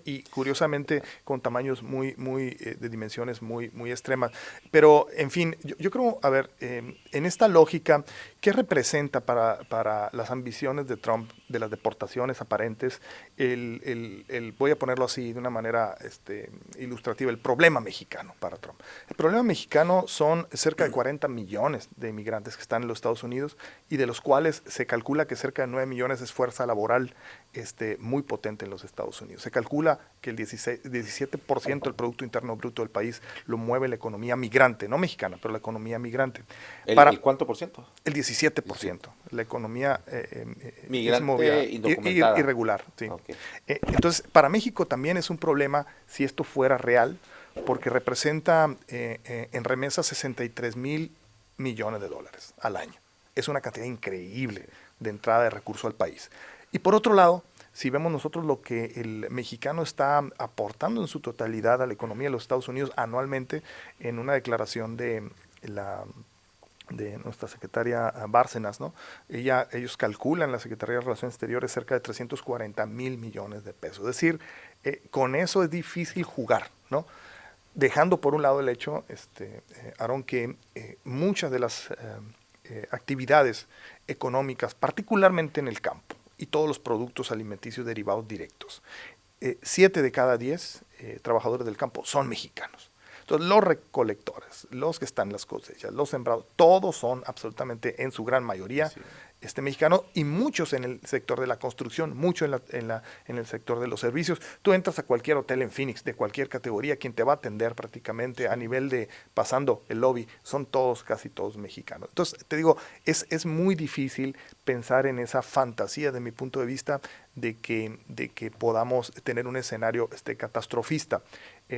y curiosamente con tamaños muy de dimensiones muy extremas. Pero en fin, yo creo, a ver, en esta lógica, ¿qué representa para las ambiciones de Trump de las deportaciones aparentes voy a ponerlo así de una manera ilustrativa, el problema mexicano para Trump? El problema mexicano son cerca de 40 millones de inmigrantes que están en los Estados Unidos y de los cuales se calcula que cerca de 9 millones es fuerza laboral muy potente en los Estados Unidos. Se calcula que el 17% del Producto Interno Bruto del país lo mueve la economía migrante, no mexicana, pero la economía migrante. ¿El cuánto por ciento? El 17%. La economía migrante indocumentada. Irregular. Sí. Okay. Entonces, para México también es un problema si esto fuera real, porque representa en remesas 63,000 millones de dólares al año. Es una cantidad increíble de entrada de recursos al país. Y por otro lado, si vemos nosotros lo que el mexicano está aportando en su totalidad a la economía de los Estados Unidos anualmente, en una declaración de nuestra secretaria Bárcenas, ¿no? Ellos calculan, la Secretaría de Relaciones Exteriores, cerca de 340,000 millones de pesos. Es decir, con eso es difícil jugar, ¿no? Dejando por un lado el hecho, Aaron, que muchas de las actividades económicas, particularmente en el campo, y todos los productos alimenticios derivados directos, 7 de cada 10 trabajadores del campo son mexicanos. Entonces, los recolectores, los que están en las cosechas, los sembrados, todos son absolutamente, en su gran mayoría, sí, mexicanos, y muchos en el sector de la construcción, mucho en el sector de los servicios. Tú entras a cualquier hotel en Phoenix, de cualquier categoría, quien te va a atender prácticamente a nivel de, pasando el lobby, son todos, casi todos mexicanos. Entonces, te digo, es muy difícil pensar en esa fantasía, de mi punto de vista, de que podamos tener un escenario catastrofista.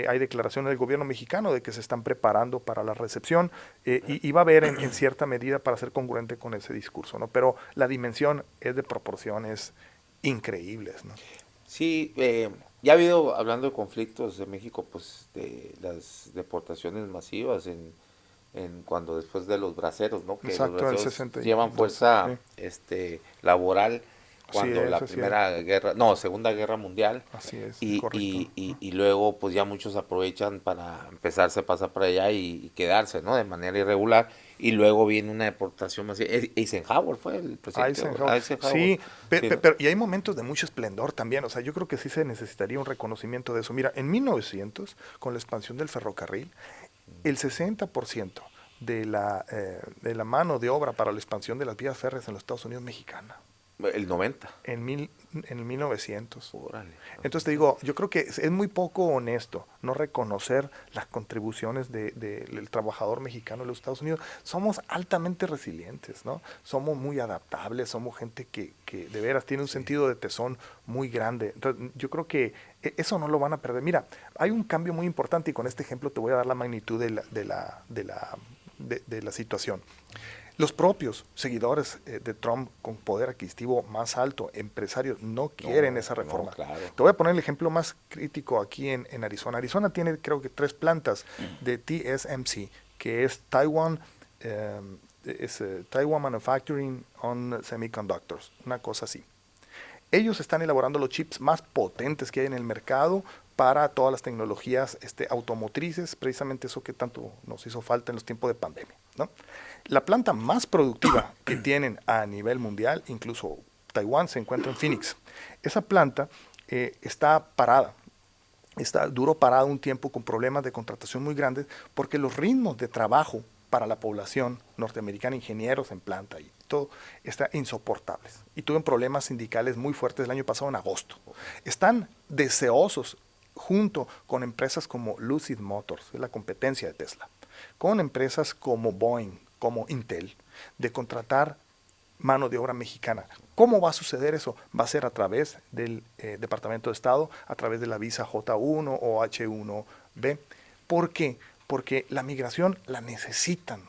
Hay declaraciones del gobierno mexicano de que se están preparando para la recepción, y va a haber en cierta medida para ser congruente con ese discurso, ¿no? Pero la dimensión es de proporciones increíbles, ¿no? Sí, ya ha habido, hablando de conflictos de México, pues de las deportaciones masivas en cuando después de los braceros, ¿no? Que exacto, los braceros llevan fuerza laboral cuando la primera guerra, no, Segunda Guerra Mundial. Así es, y luego pues ya muchos aprovechan para empezarse a pasar para allá y quedarse, ¿no? De manera irregular, y luego viene una deportación más. Eisenhower fue el presidente. Eisenhower. Sí, pero y hay momentos de mucho esplendor también, o sea, yo creo que sí se necesitaría un reconocimiento de eso. Mira, en 1900, con la expansión del ferrocarril, el 60% de la mano de obra para la expansión de las vías férreas en los Estados Unidos mexicana. El 90. En 1900. Órale. Entonces te digo, yo creo que es muy poco honesto no reconocer las contribuciones del trabajador mexicano en los Estados Unidos. Somos altamente resilientes, ¿no? Somos muy adaptables, somos gente que de veras tiene un sentido de tesón muy grande. Entonces yo creo que eso no lo van a perder. Mira, hay un cambio muy importante, y con este ejemplo te voy a dar la magnitud de la situación. Los propios seguidores de Trump con poder adquisitivo más alto, empresarios, no quieren esa reforma. Claro. Te voy a poner el ejemplo más crítico aquí en Arizona. Arizona tiene, creo que, 3 plantas de TSMC, que es Taiwan Manufacturing on Semiconductors, una cosa así. Ellos están elaborando los chips más potentes que hay en el mercado para todas las tecnologías automotrices, precisamente eso que tanto nos hizo falta en los tiempos de pandemia, ¿no? La planta más productiva que tienen a nivel mundial, incluso Taiwán, se encuentra en Phoenix. Esa planta está parada, duró parada un tiempo con problemas de contratación muy grandes, porque los ritmos de trabajo para la población norteamericana, ingenieros en planta y todo, está insoportables. Y tuvieron problemas sindicales muy fuertes el año pasado en agosto. Están deseosos, junto con empresas como Lucid Motors, es la competencia de Tesla, con empresas como Boeing, como Intel, de contratar mano de obra mexicana. ¿Cómo va a suceder eso? Va a ser a través del Departamento de Estado, a través de la visa J1 o H1B. ¿Por qué? Porque la migración la necesitan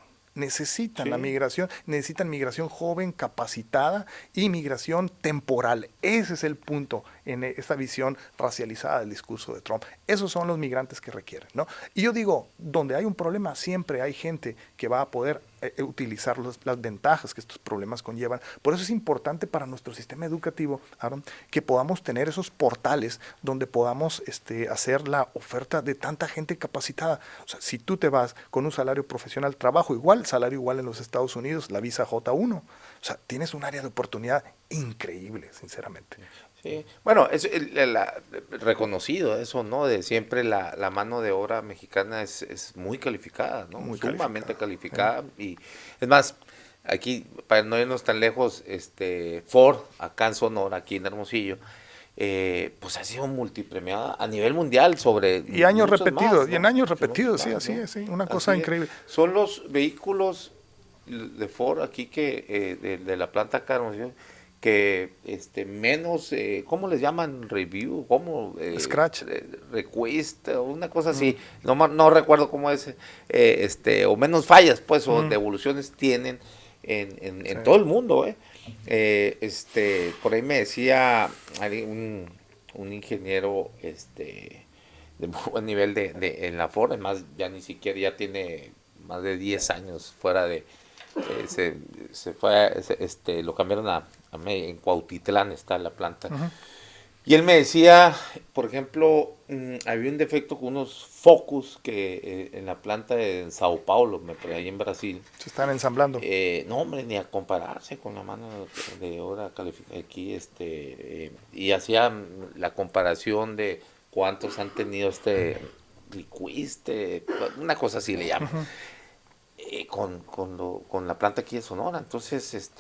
sí. La migración, necesitan migración joven, capacitada, y migración temporal. Ese es el punto en esta visión racializada del discurso de Trump. Esos son los migrantes que requieren, ¿no? Y yo digo, donde hay un problema, siempre hay gente que va a poder utilizar las ventajas que estos problemas conllevan. Por eso es importante para nuestro sistema educativo, Aaron, que podamos tener esos portales donde podamos hacer la oferta de tanta gente capacitada. O sea, si tú te vas con un salario profesional, trabajo igual, salario igual en los Estados Unidos, la visa J1, o sea, tienes un área de oportunidad increíble, sinceramente. Sí, bueno, es reconocido eso, ¿no? De siempre la mano de obra mexicana es muy calificada, ¿no? Muy sumamente calificada. Y es más, aquí, para no irnos tan lejos, Ford, acá en Sonora, aquí en Hermosillo, pues ha sido multipremiada a nivel mundial sobre y años repetidos, más, ¿no? y en años repetidos, sí, más, así ¿no? es, sí, una cosa increíble. Son los vehículos de Ford aquí que de la planta acá, ¿no? Que menos, ¿cómo les llaman? Review, ¿cómo? Scratch. Request, una cosa así, no recuerdo cómo es, o menos fallas, pues, o devoluciones tienen en todo el mundo, por ahí me decía un ingeniero, de muy buen nivel en la Ford, además ya ni siquiera, ya tiene más de 10 años fuera de, se fue, lo cambiaron en Cuautitlán está la planta. Ujú. Y él me decía, por ejemplo, había un defecto con unos focus que en la planta de Sao Paulo, ahí en Brasil. Se están ensamblando. No, hombre, ni a compararse con la mano de obra calificada aquí, y hacía la comparación de cuántos han tenido licuiste, una cosa así le llaman, Ujú. con la planta aquí de Sonora. Entonces,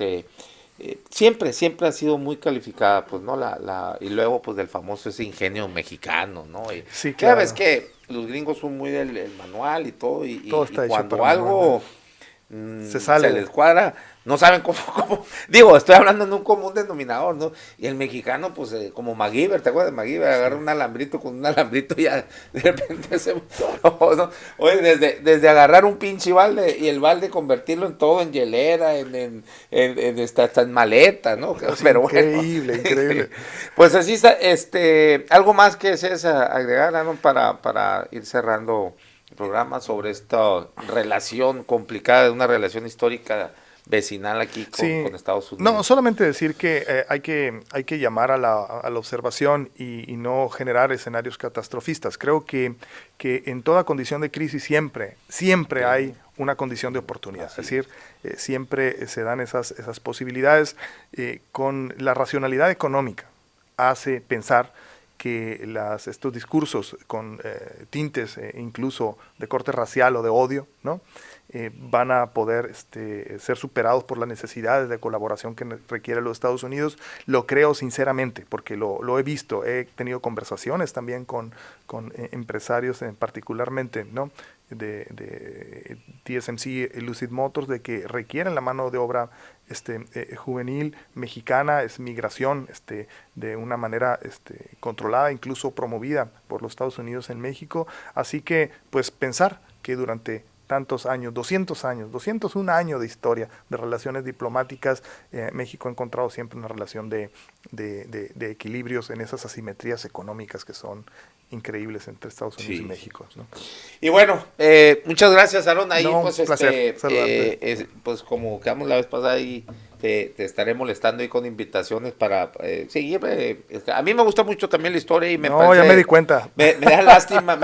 siempre ha sido muy calificada, pues, ¿no? Y luego, pues, del famoso ese ingenio mexicano, ¿no? Y Sí, ya claro. ves que los gringos son muy del manual y todo, Todo y está hecho cuando para algo se se sale. les cuadra, no saben digo, estoy hablando en un común denominador, ¿no? Y el mexicano, pues, como MacGyver, ¿te acuerdas de MacGyver? Agarra un alambrito con un alambrito y ya de repente ¿no? Oye, desde agarrar un pinche balde y el balde convertirlo en todo, en hielera, hasta en maleta, ¿no? Es Pero bueno, increíble, increíble. pues así está, algo más que desees agregar, Aaron, para ir cerrando el programa sobre esta relación complicada, una relación histórica vecinal aquí Sí, con Estados no, Unidos. solamente decir que hay que llamar a la observación y no generar escenarios catastrofistas. Creo que en toda condición de crisis siempre Sí, hay una condición de oportunidad. Es así decir, es. siempre se dan esas posibilidades. Con la racionalidad económica hace pensar que estos discursos con tintes incluso de corte racial o de odio, ¿no? Van a poder ser superados por las necesidades de colaboración que requiere los Estados Unidos. Lo creo sinceramente, porque lo he visto, he tenido conversaciones también con empresarios, particularmente, ¿no? de TSMC, Lucid Motors, de que requieren la mano de obra juvenil mexicana, es migración de una manera controlada, incluso promovida por los Estados Unidos en México. Así que, pues, pensar que durante tantos años, 201 años de historia de relaciones diplomáticas, México ha encontrado siempre una relación de equilibrios en esas asimetrías económicas que son increíbles entre Estados Unidos y Sí, sí. México, ¿no? Y bueno, muchas gracias, Aaron. Ahí, No, pues, un placer saludarte. pues, como quedamos la vez pasada, ahí te estaré molestando ahí con invitaciones para seguir. A mí me gusta mucho también la historia y me No, ya me di parece, cuenta. me da lástima,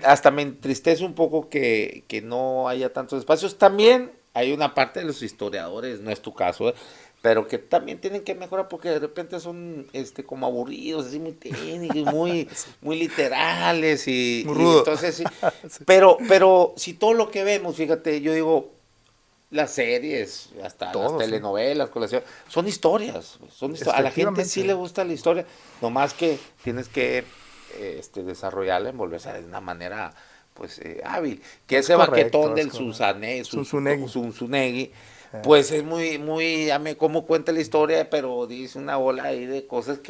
hasta me entristece un poco que no haya tantos espacios. También hay una parte de los historiadores, no es tu caso, pero que también tienen que mejorar porque de repente son como aburridos, así muy técnicos, muy literales Muy y rudo. entonces sí. Sí. Pero si todo lo que vemos, fíjate, yo digo, las series, hasta las Todo, sí. telenovelas, son historias, a la gente sí le Efectivamente. gusta la historia, nomás que tienes que desarrollarla, envolverse de una manera pues hábil, que Es ese baquetón correcto, es del correcto. Zunzunegui. Zunzunegui, Eh, pues es ya me como cuenta la historia, pero dice una bola ahí de cosas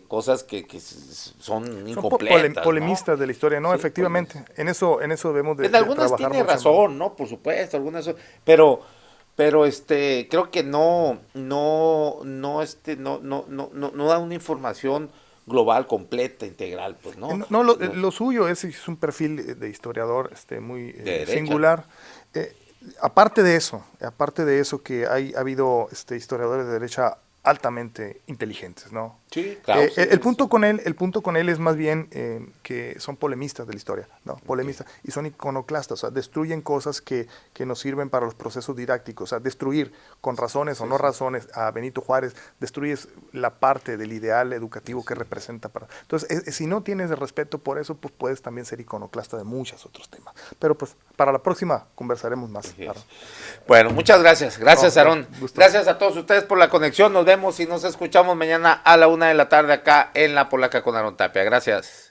cosas que son Son incompletas, ¿no? polemistas de la historia, ¿no? Sí, Efectivamente. En eso debemos en de algunas trabajar tiene mucho más. razón, ¿no? Por supuesto, algunas, pero creo que no da una información global, completa, integral, pues, ¿no? No, no, No, lo suyo es un perfil de historiador muy de derecha. singular. Eh, aparte de eso que ha habido historiadores de derecha altamente inteligentes, ¿no? Sí, claro, sí. El punto con él es más bien que son polemistas de la historia, ¿no? Okay. Polemistas, y son iconoclastas, o sea, destruyen cosas que nos sirven para los procesos didácticos, o sea, destruir con razones o Sí, no sí. razones a Benito Juárez, destruyes la parte del ideal educativo que Sí. representa para. Entonces, si no tienes el respeto por eso, pues puedes también ser iconoclasta de muchos otros temas. Pero pues para la próxima conversaremos más. Así Claro. es. Bueno, muchas gracias. Gracias, No, Aarón. gusto. Gracias a todos ustedes por la conexión. Nos vemos y nos escuchamos mañana a la 1 de la tarde acá en La Polaca con Aarón Tapia. Gracias.